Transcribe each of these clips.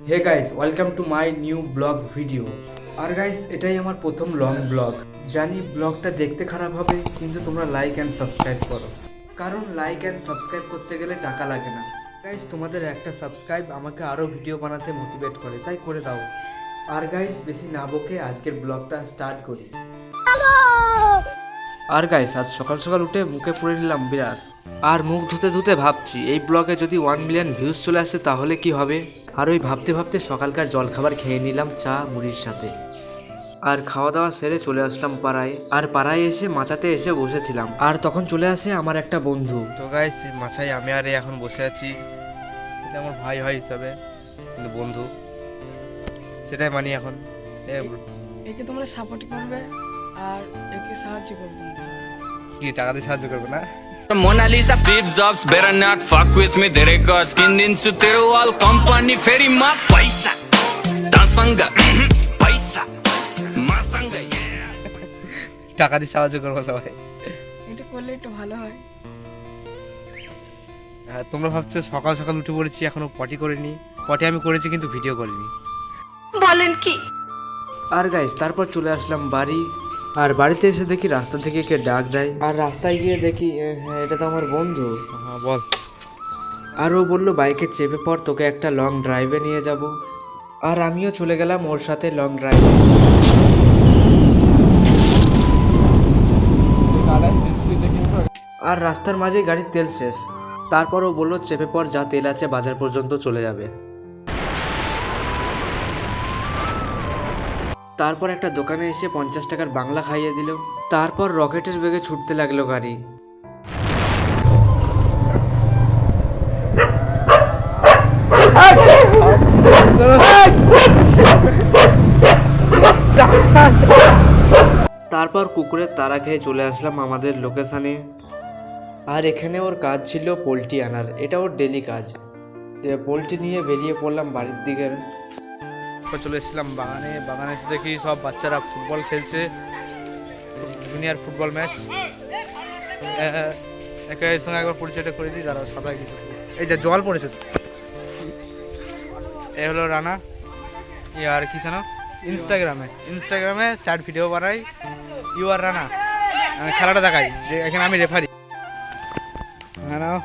Hey guys, welcome to my new blog video. আর guys, এটাই আমার প্রথম লং ব্লগ। জানি ব্লগটা দেখতে খারাপ হবে, কিন্তু তোমরা লাইক অ্যান্ড সাবস্ক্রাইব করো, কারণ লাইক অ্যান্ড সাবস্ক্রাইব করতে গেলে টাকা লাগে না। গাইস, তোমাদের একটা সাবস্ক্রাইব আমাকে আরও ভিডিও বানাতে মোটিভেট করে, তাই করে দাও। আর গাইস, বেশি না বকে আজকের ব্লগটা স্টার্ট করি। আর গাইস, আজ সকাল সকাল উঠে মুখে পুরে নিলাম বিরাস, আর মুখ ধুতে ধুতে ভাবছি এই ব্লগে যদি 1 মিলিয়ন ভিউজ চলে আসে তাহলে কি হবে। আর ওই ভাবতে ভাবতে সকালকার জলখাবার খেয়ে নিলাম চা মুড়ির সাথে। আর খাওয়া দাওয়া সেরে চলে আসলাম পাড়ায়। আর পাড়ায় এসে মাচাতে এসে বসেছিলাম, আর তখন চলে আসে আমার একটা বন্ধু। তো গাইস, মাছায় আমি আর এখন বসে আছি। এটা আমার ভাই হয় হিসাবে, কিন্তু বন্ধু সেটাই মানি এখন। একে তোমরা সাপোর্ট করবে আর একে সাহায্য করবে। কি টাকা দিয়ে সাহায্য করবে না? Mona Lisa, Steve Jobs, better not fuck with me. Dere ka skin din su tero all company ferry ma paisa. Dansanga, paisa, masanga yeah. টাকা দিয়ে সাহায্য করবো সবাই। এটা করলে একটু ভালো হয়। তোমরা ভাবছো সকাল সকাল উঠে পড়েছি, এখনো পটি করিনি। পটি আমি করেছি কিন্তু ভিডিও করিনি। আর গাইস, তারপর চলে আসলাম বাড়ি। আর বাড়িতে এসে দেখি রাস্তা থেকে কে ডাক দেয়, আর রাস্তায় গিয়ে দেখি হ্যাঁ, এটা তো আমার বন্ধু। হ্যাঁ বল। আর ও বললো বাইকে চেপে পড়, তোকে একটা লং ড্রাইভে নিয়ে যাব। আর আমিও চলে গেলাম ওর সাথে লং ড্রাইভে। আর রাস্তার মাঝে গাড়ির তেল শেষ। তারপর ও বললো চেপে পড়, যা তেল আছে বাজার পর্যন্ত চলে যাবে। তারপর একটা দোকানে এসে 50 টাকার বাংলা খাইয়ে দিল। তারপর রকেটের বেগে ছুটতে লাগলো গাড়ি। তারপর কুকুরের তাড়া খেয়ে চলে আসলাম আমাদের লোকেশানে। আর এখানে ওর কাজ ছিল পোলট্রি আনার, এটা ওর ডেলি কাজ। পোলট্রি নিয়ে বেরিয়ে পড়লাম বাড়ির দিকে। চলে এসেছিলাম বাগানে। বাগানে এসে দেখি সব বাচ্চারা ফুটবল খেলছে, জুনিয়র ফুটবল ম্যাচ। একে এর সঙ্গে একবার পরিচয়টা করে দিই, যারা সবাই কিছু। এই যে জল পড়েছে, এ হলো রানা। আর কি জানো, ইনস্টাগ্রামে 4 ভিডিও বানাই, ইউ আর রানা। আমি খেলাটা দেখাই যে এখানে আমি রেফারি। নাও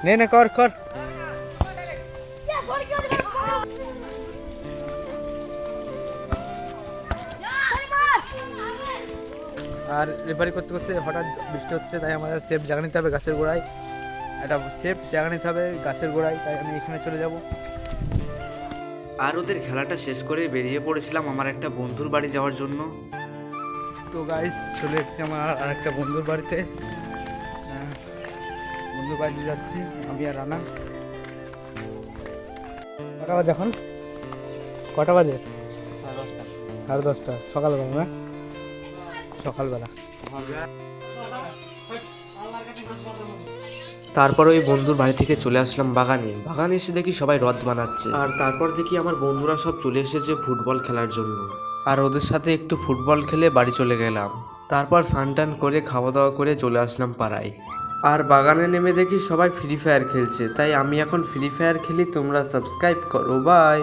নে কর কর। আর রেফারি করতে করতে হঠাৎ বৃষ্টি হচ্ছে, তাই আমাদের সেফ জায়গা নিতে হবে গাছের গোড়ায়। একটা সেফ জায়গা নিতে হবে গাছের গোড়ায়, তাই আমি এখানে চলে যাব। আর ওদের খেলাটা শেষ করে বেরিয়ে পড়েছিলাম আমার একটা বন্ধুর বাড়ি যাওয়ার জন্য। তো গাইস, চলে এসেছি আমার আর একটা বন্ধুর বাড়িতে। বন্ধুর বাড়িতে যাচ্ছি আমি আর রানা। কটা বাজে এখন? কটা বাজে? 10:30 সকালবেলা না? সকালবেলা। তারপর ওই বন্ধুর বাড়ি থেকে চলে আসলাম বাগানে। বাগানে এসে দেখি সবাই রথ বানাচ্ছে। আর তারপর দেখি আমার বন্ধুরা সব চলে এসেছে ফুটবল খেলার জন্য। আর ওদের সাথে একটু ফুটবল খেলে বাড়ি চলে গেলাম। তারপর স্নান করে খাওয়া দাওয়া করে চলে আসলাম পাড়ায়। আর বাগানে নেমে দেখি সবাই ফ্রি ফায়ার খেলছে, তাই আমি এখন ফ্রি ফায়ার খেলি। তোমরা সাবস্ক্রাইব করো, বাই।